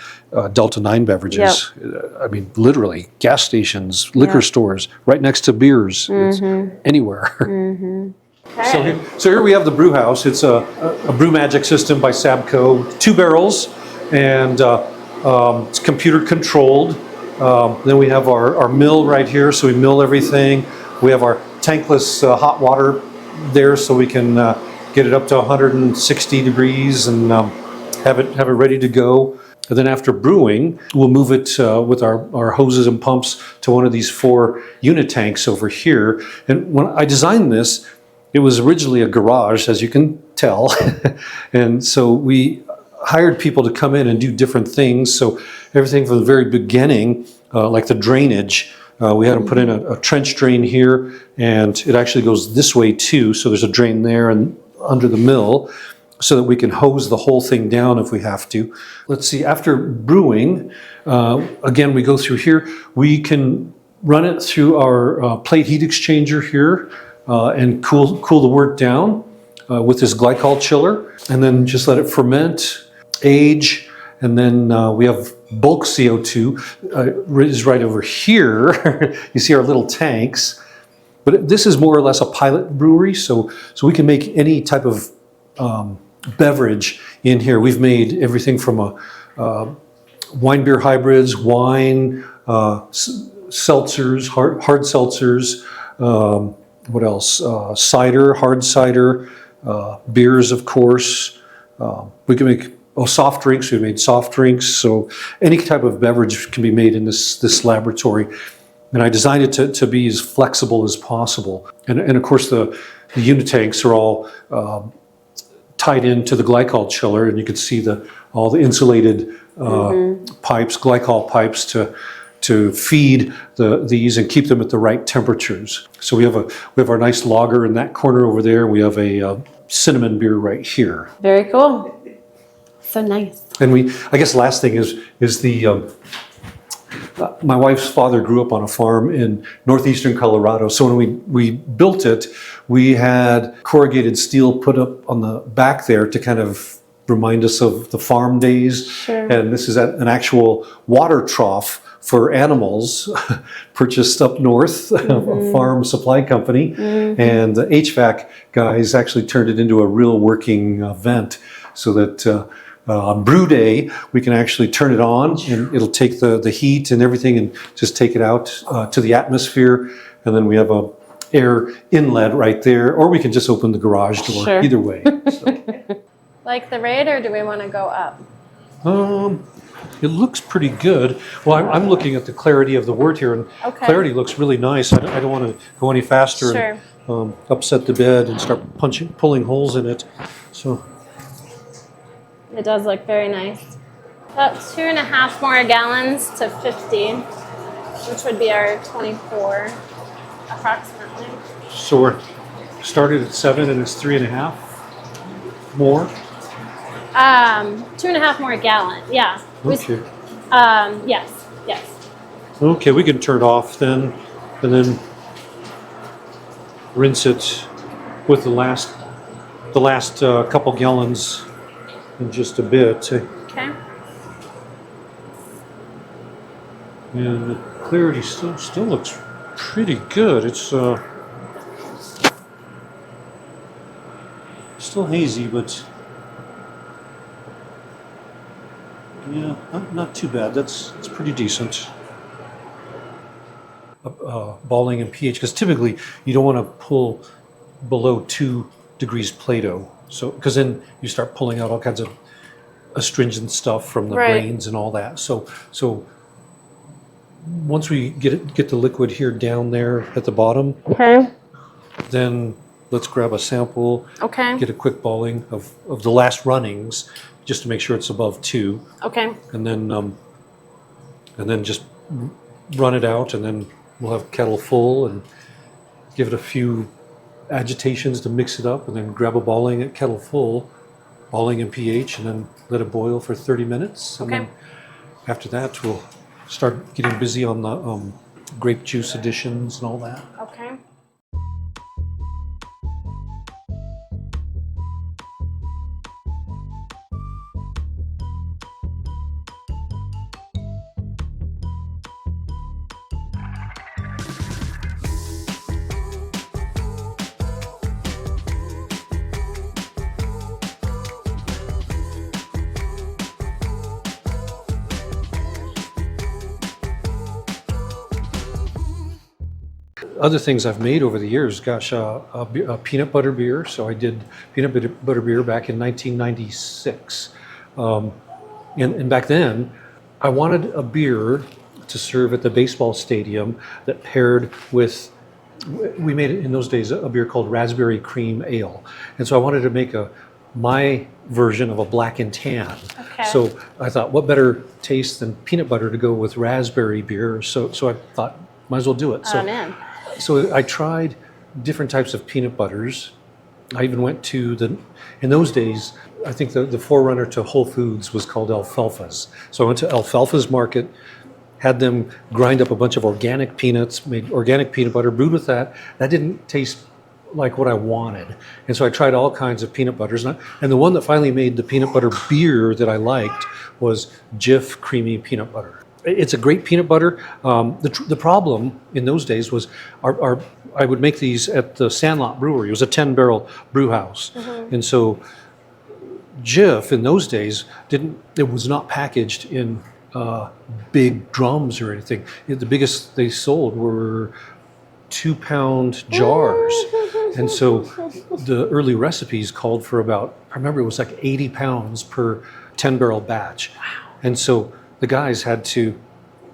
Delta 9 beverages. I mean, literally, gas stations, liquor stores, right next to beers. It's anywhere. Okay. So here we have the brew house. It's a Brew Magic system by Sabco, 2 barrels, and it's computer controlled. Then we have our mill right here, so we mill everything. We have our tankless hot water there, so we can get it up to 160 degrees and have it ready to go. And then after brewing, we'll move it with our hoses and pumps to one of these 4 unit tanks over here. And when I designed this, it was originally a garage, as you can tell. And so we hired people to come in and do different things. So everything from the very beginning, like the drainage, we had them put in a trench drain here, and it actually goes this way too. So there's a drain there and under the mill, so that we can hose the whole thing down if we have to. Let's see, after brewing, again, we go through here. We can run it through our plate heat exchanger here and cool the wort down with this glycol chiller, and then just let it ferment, age, and then we have bulk CO2 is right over here. You see our little tanks. But this is more or less a pilot brewery, so we can make any type of beverage in here. We've made everything from wine beer hybrids, wine, seltzers, hard seltzers, what else? Cider, hard cider, beers, of course. We can make soft drinks. We've made soft drinks, so any type of beverage can be made in this laboratory. And I designed it to be as flexible as possible. And of course, the unit tanks are all tied into the glycol chiller, and you can see all the insulated pipes, glycol pipes to feed these and keep them at the right temperatures. So we have our nice lager in that corner over there. We have a cinnamon beer right here. Very cool. So nice. And I guess last thing is the. My wife's father grew up on a farm in northeastern Colorado. So when we built it, we had corrugated steel put up on the back there to kind of remind us of the farm days. Sure. And this is an actual water trough for animals purchased up north, a farm supply company. And the HVAC guys actually turned it into a real working vent so that on brew day, we can actually turn it on and it'll take the heat and everything and just take it out to the atmosphere. And then we have a air inlet right there, or we can just open the garage door. Sure. Either way. So. Like the raid, or do we want to go up? It looks pretty good. Well, I'm looking at the clarity of the wort here, and clarity looks really nice. I don't want to go any faster and upset the bed and start pulling holes in it. So. It does look very nice. About 2.5 more gallons to 50, which would be our 24, approximately. So we're started at 7 and it's 3.5 more? 2.5 more gallon, yeah. Okay. Yes. Okay, we can turn it off then, and then rinse it with the last couple gallons in just a bit. Okay. And the clarity still looks pretty good. It's still hazy, but yeah, not too bad. That's pretty decent. Balling and pH, because typically you don't want to pull below 2 degrees Plato. So, because then you start pulling out all kinds of astringent stuff from the grains and all that. So once we get the liquid here down there at the bottom, then let's grab a sample, Okay. get a quick balling of the last runnings, just to make sure it's above 2, Okay. and then just run it out, and then we'll have kettle full and give it a few agitations to mix it up, and then grab a balling at kettle full, balling in pH, and then let it boil for 30 minutes. And Okay. then after that, we'll start getting busy on the grape juice additions and all that. Okay. Other things I've made over the years, gosh, a peanut butter beer. So I did peanut butter beer back in 1996. And back then, I wanted a beer to serve at the baseball stadium that paired with, we made it in those days, a beer called Raspberry Cream Ale. And so I wanted to make my version of a black and tan. Okay. So I thought, what better taste than peanut butter to go with raspberry beer? So I thought, might as well do it. Oh, man. So I tried different types of peanut butters. I even went to in those days, I think the forerunner to Whole Foods was called Alfalfa's. So I went to Alfalfa's market, had them grind up a bunch of organic peanuts, made organic peanut butter, brewed with that. That didn't taste like what I wanted. And so I tried all kinds of peanut butters. And the one that finally made the peanut butter beer that I liked was Jif Creamy Peanut Butter. It's a great peanut butter. The problem in those days was I would make these at the Sandlot Brewery. It was a 10-barrel brew house. Mm-hmm. And so Jif in those days it was not packaged in big drums or anything. The biggest they sold were 2-pound jars. And so the early recipes called for about, I remember it was like 80 pounds per 10-barrel batch. Wow. And so the guys had to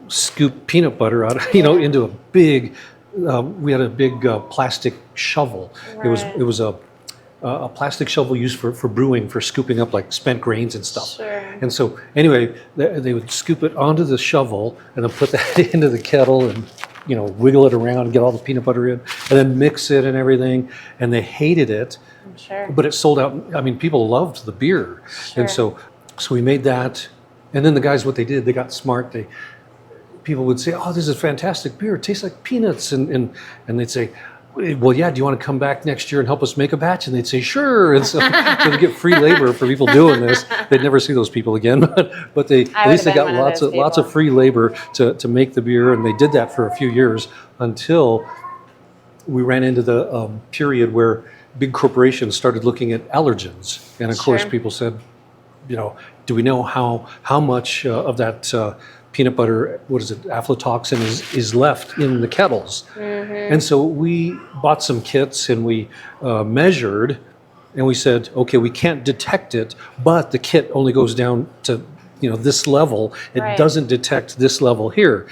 scoop peanut butter out, into a big, we had a big plastic shovel. Right. It was a plastic shovel used for brewing, for scooping up like spent grains and stuff. Sure. And so anyway, they would scoop it onto the shovel and then put that into the kettle and, wiggle it around and get all the peanut butter in and then mix it and everything. And they hated it, I'm sure. but it sold out. I mean, people loved the beer. Sure. And so we made that. And then the guys, what they did, they got smart. People would say, "Oh, this is fantastic beer. It tastes like peanuts." And they'd say, "Well, yeah, do you want to come back next year and help us make a batch?" And they'd say, "Sure." And so they get free labor for people doing this. They'd never see those people again, but at least they got lots of free labor to make the beer. And they did that for a few years until we ran into the period where big corporations started looking at allergens. And of course, people said, do we know how much of that peanut butter, aflatoxin is left in the kettles? Mm-hmm. And so we bought some kits and we measured, and we said, okay, we can't detect it, but the kit only goes down to this level. It doesn't detect this level here,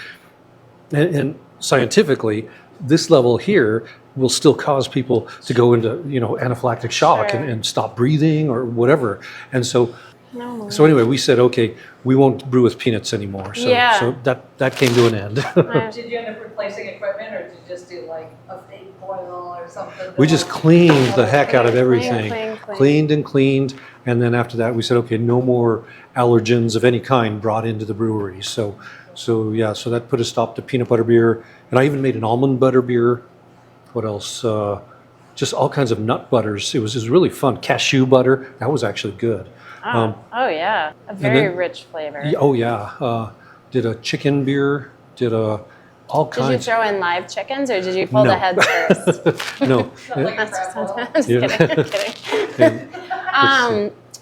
and scientifically, this level here will still cause people to go into anaphylactic shock and stop breathing or whatever. And so. No. So anyway, we said, okay, we won't brew with peanuts anymore. So that came to an end. Did you end up replacing equipment, or did you just do like a fake boil or something? We just cleaned the heck out of everything. Cleaned. Cleaned. And then after that, we said, okay, no more allergens of any kind brought into the brewery. So that put a stop to peanut butter beer. And I even made an almond butter beer. What else? Just all kinds of nut butters. It was really fun. Cashew butter. That was actually good. Yeah, a very rich flavor. Did a chicken beer, all kinds. Did you throw in live chickens, or did you pull the heads first? No. Just kidding.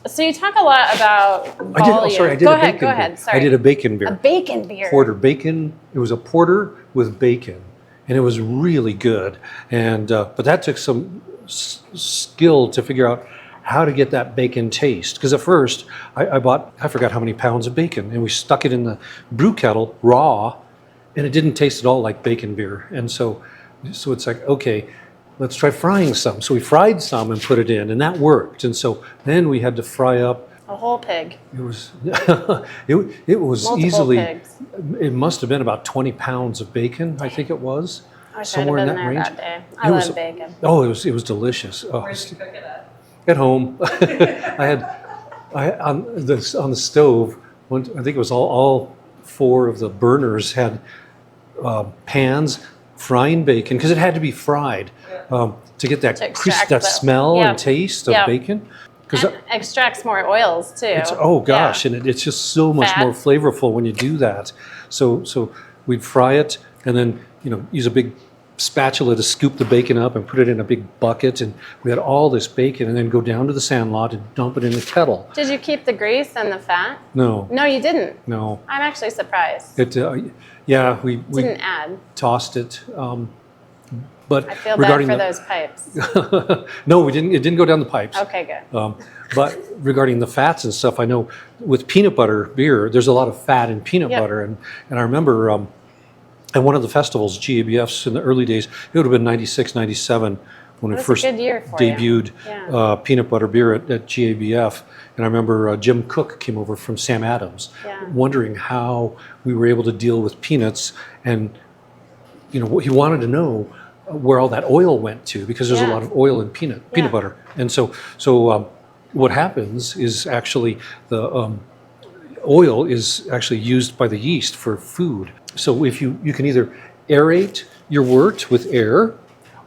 So you talk a lot about volume. Go ahead. Sorry. I did a bacon beer. A bacon beer. Porter bacon. It was a porter with bacon, and it was really good. And but that took some skill to figure out how to get that bacon taste. Because at first, I forgot how many pounds of bacon, and we stuck it in the brew kettle raw, and it didn't taste at all like bacon beer. And so it's like, okay, let's try frying some. So we fried some and put it in, and that worked. And so then we had to fry up. A whole pig. It was it was Multiple easily. pigs. It must have been about 20 pounds of bacon. I think it was I wish somewhere I'd in have been that there range. that day. I It love was- bacon. Oh, it was delicious. Oh, Where's you cook it at? at home. I on the stove. I think it was all 4 of the burners had pans frying bacon because it had to be fried to get that To extract that the- smell yeah. and taste of Yeah. bacon. Because And extracts more oils too. it's gosh, and it's just so much Fat. more flavorful when you do that. So we'd fry it and then use a big spatula to scoop the bacon up and put it in a big bucket, and we had all this bacon, and then go down to the sandlot and dump it in the kettle. Did you keep the grease and the fat? No, No, you didn't. no, I'm actually surprised. it we Didn't add. tossed it. But I feel bad regarding for the, those pipes. no, we didn't. It didn't go down the pipes. Okay, good. But regarding the fats and stuff, I know with peanut butter beer, there's a lot of fat in peanut Yep. butter, and I remember at one of the festivals, GABFs in the early days, it would have been 96, 97 when It we was a first good year for you. debuted Yeah. peanut butter beer at GABF, and I remember Jim Cook came over from Sam Adams, Yeah. wondering how we were able to deal with peanuts, and he wanted to know where all that oil went to, because there's a Yeah. lot of oil in peanut Yeah. butter, and so what happens is actually the oil is actually used by the yeast for food. So if you can either aerate your wort with air,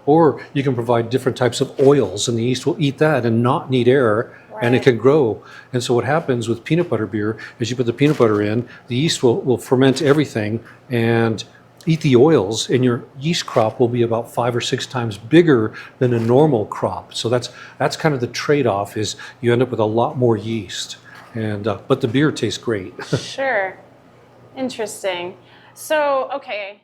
or you can provide different types of oils, and the yeast will eat that and not need air, and it Right. can grow. And so what happens with peanut butter beer is you put the peanut butter in, the yeast will ferment everything and eat the oils, and your yeast crop will be about 5 or 6 times bigger than a normal crop. So that's kind of the trade-off, is you end up with a lot more yeast, and but the beer tastes great. Sure. Interesting. So, okay,